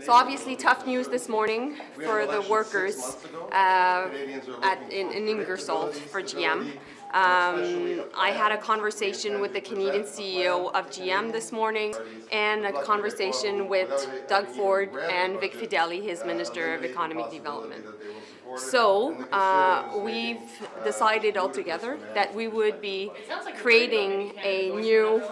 So obviously tough news this morning for the workers in Ingersoll for GM. I had a conversation with the Canadian CEO of GM this morning and a conversation with Doug Ford and Vic Fedeli, his Minister of Economic Development. So we've decided altogether that we would be creating a new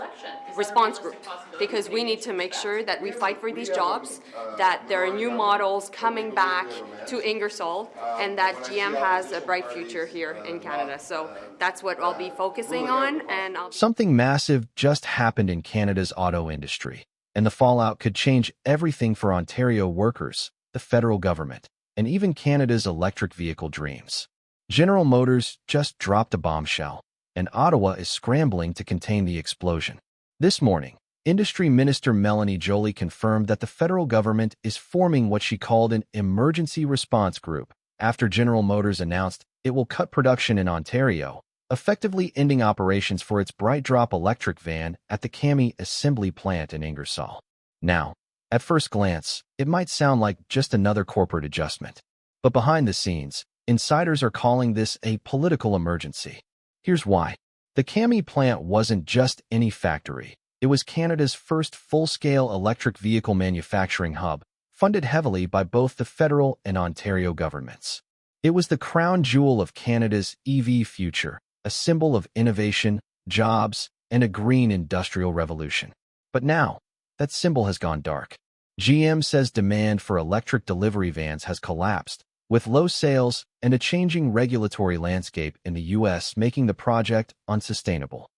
response group because we need to make sure that we fight for these jobs, that there are new models coming back to Ingersoll, and that GM has a bright future here in Canada. So that's what I'll be focusing on. And Something massive just happened in Canada's auto industry, and the fallout could change everything for Ontario workers, the federal government, and even Canada's electric vehicle dreams. General Motors just dropped a bombshell, and Ottawa is scrambling to contain the explosion. This morning, Industry Minister Mélanie Joly confirmed that the federal government is forming what she called an emergency response group after General Motors announced it will cut production in Ontario, effectively ending operations for its BrightDrop electric van at the Carney assembly plant in Ingersoll. Now, at first glance, it might sound like just another corporate adjustment. But behind the scenes, insiders are calling this a political emergency. Here's why. The Carney plant wasn't just any factory. It was Canada's first full-scale electric vehicle manufacturing hub, funded heavily by both the federal and Ontario governments. It was the crown jewel of Canada's EV future, a symbol of innovation, jobs, and a green industrial revolution. But now, that symbol has gone dark. GM says demand for electric delivery vans has collapsed, with low sales and a changing regulatory landscape in the U.S. making the project unsustainable.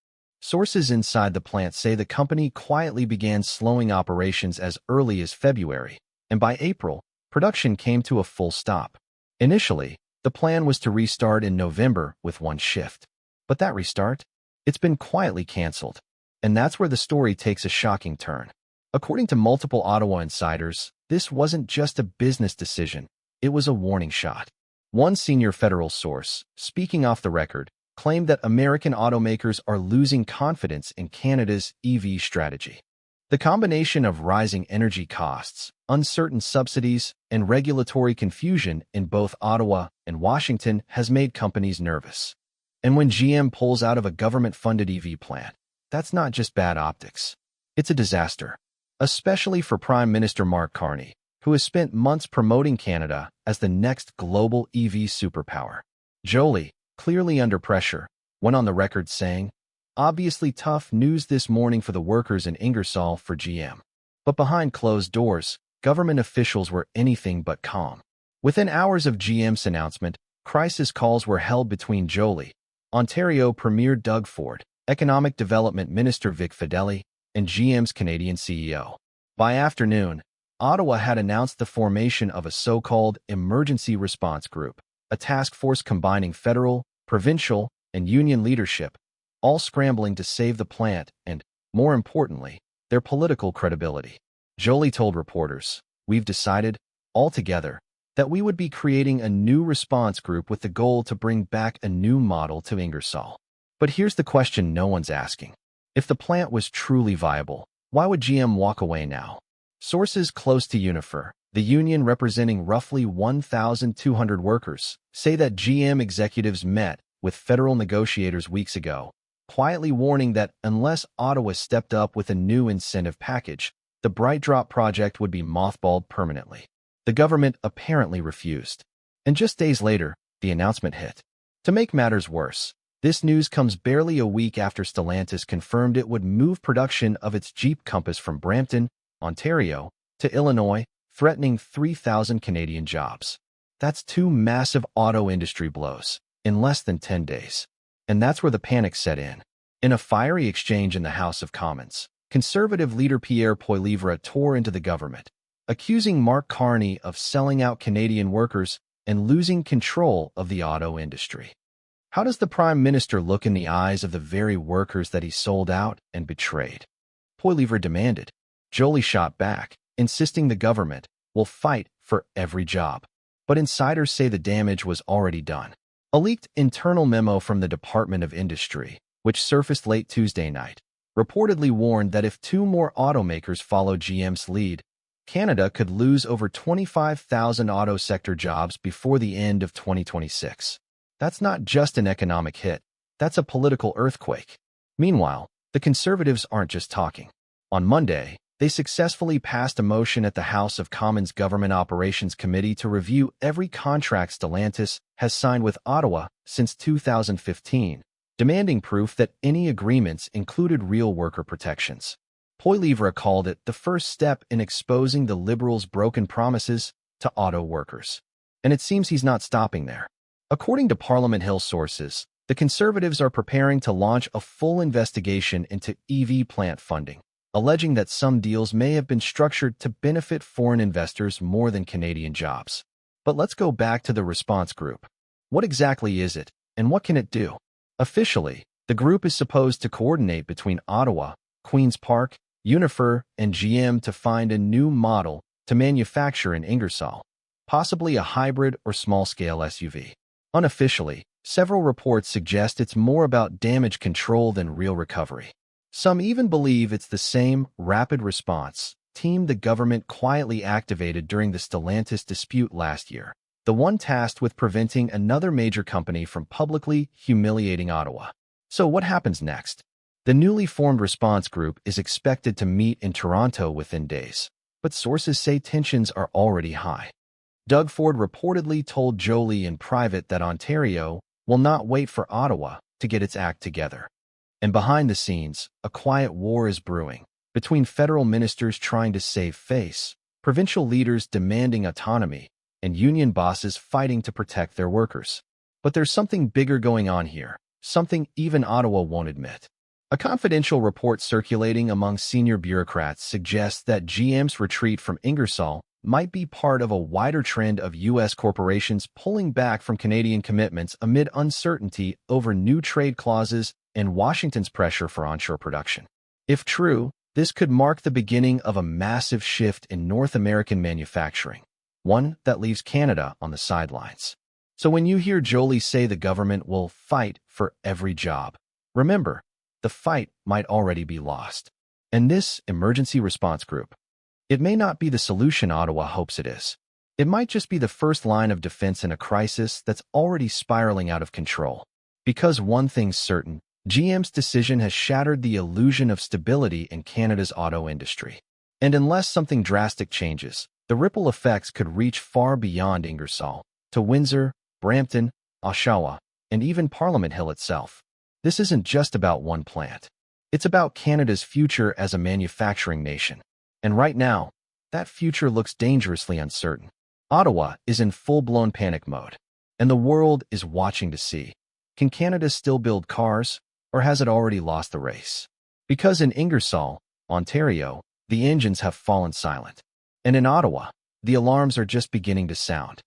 Sources inside the plant say the company quietly began slowing operations as early as February, and by April, production came to a full stop. Initially, the plan was to restart in November with one shift. But that restart? It's been quietly canceled. And that's where the story takes a shocking turn. According to multiple Ottawa insiders, this wasn't just a business decision, it was a warning shot. One senior federal source, speaking off the record, claimed that American automakers are losing confidence in Canada's EV strategy. The combination of rising energy costs, uncertain subsidies, and regulatory confusion in both Ottawa and Washington has made companies nervous. And when GM pulls out of a government-funded EV plant, that's not just bad optics. It's a disaster, especially for Prime Minister Mark Carney, who has spent months promoting Canada as the next global EV superpower. Joly, clearly under pressure, went on the record saying, "Obviously tough news this morning for the workers in Ingersoll for GM." But behind closed doors, government officials were anything but calm. Within hours of GM's announcement, crisis calls were held between Joly, Ontario Premier Doug Ford, Economic Development Minister Vic Fedeli, and GM's Canadian CEO. By afternoon, Ottawa had announced the formation of a so-called emergency response group, a task force combining federal, provincial, and union leadership, all scrambling to save the plant and, more importantly, their political credibility. Joly told reporters, "We've decided, all together, that we would be creating a new response group with the goal to bring back a new model to Ingersoll." But here's the question no one's asking. If the plant was truly viable, why would GM walk away now? Sources close to Unifor, the union representing roughly 1,200 workers, say that GM executives met with federal negotiators weeks ago, quietly warning that unless Ottawa stepped up with a new incentive package, the BrightDrop project would be mothballed permanently. The government apparently refused. And just days later, the announcement hit. To make matters worse, this news comes barely a week after Stellantis confirmed it would move production of its Jeep Compass from Brampton, Ontario, to Illinois, threatening 3,000 Canadian jobs. That's two massive auto industry blows in less than 10 days. And that's where the panic set in. In a fiery exchange in the House of Commons, Conservative leader Pierre Poilievre tore into the government, accusing Mark Carney of selling out Canadian workers and losing control of the auto industry. How does the Prime Minister look in the eyes of the very workers that he sold out and betrayed? Poilievre demanded. Joly shot back, insisting the government will fight for every job. But insiders say the damage was already done. A leaked internal memo from the Department of Industry, which surfaced late Tuesday night, reportedly warned that if two more automakers followed GM's lead, Canada could lose over 25,000 auto sector jobs before the end of 2026. That's not just an economic hit, that's a political earthquake. Meanwhile, the Conservatives aren't just talking. On Monday, they successfully passed a motion at the House of Commons Government Operations Committee to review every contract Stellantis has signed with Ottawa since 2015, demanding proof that any agreements included real worker protections. Poilievre called it the first step in exposing the Liberals' broken promises to auto workers. And it seems he's not stopping there. According to Parliament Hill sources, the Conservatives are preparing to launch a full investigation into EV plant funding, alleging that some deals may have been structured to benefit foreign investors more than Canadian jobs. But let's go back to the response group. What exactly is it, and what can it do? Officially, the group is supposed to coordinate between Ottawa, Queen's Park, Unifor, and GM to find a new model to manufacture in Ingersoll, possibly a hybrid or small-scale SUV. Unofficially, several reports suggest it's more about damage control than real recovery. Some even believe it's the same rapid response team the government quietly activated during the Stellantis dispute last year, the one tasked with preventing another major company from publicly humiliating Ottawa. So what happens next? The newly formed response group is expected to meet in Toronto within days, but sources say tensions are already high. Doug Ford reportedly told Joly in private that Ontario will not wait for Ottawa to get its act together. And behind the scenes, a quiet war is brewing, between federal ministers trying to save face, provincial leaders demanding autonomy, and union bosses fighting to protect their workers. But there's something bigger going on here, something even Ottawa won't admit. A confidential report circulating among senior bureaucrats suggests that GM's retreat from Ingersoll might be part of a wider trend of U.S. corporations pulling back from Canadian commitments amid uncertainty over new trade clauses and Washington's pressure for onshore production. If true, this could mark the beginning of a massive shift in North American manufacturing, one that leaves Canada on the sidelines. So when you hear Joly say the government will fight for every job, remember, the fight might already be lost. And this emergency response group, it may not be the solution Ottawa hopes it is. It might just be the first line of defense in a crisis that's already spiraling out of control. Because one thing's certain, GM's decision has shattered the illusion of stability in Canada's auto industry. And unless something drastic changes, the ripple effects could reach far beyond Ingersoll, to Windsor, Brampton, Oshawa, and even Parliament Hill itself. This isn't just about one plant. It's about Canada's future as a manufacturing nation. And right now, that future looks dangerously uncertain. Ottawa is in full-blown panic mode, and the world is watching to see, can Canada still build cars, or has it already lost the race? Because in Ingersoll, Ontario, the engines have fallen silent. And in Ottawa, the alarms are just beginning to sound.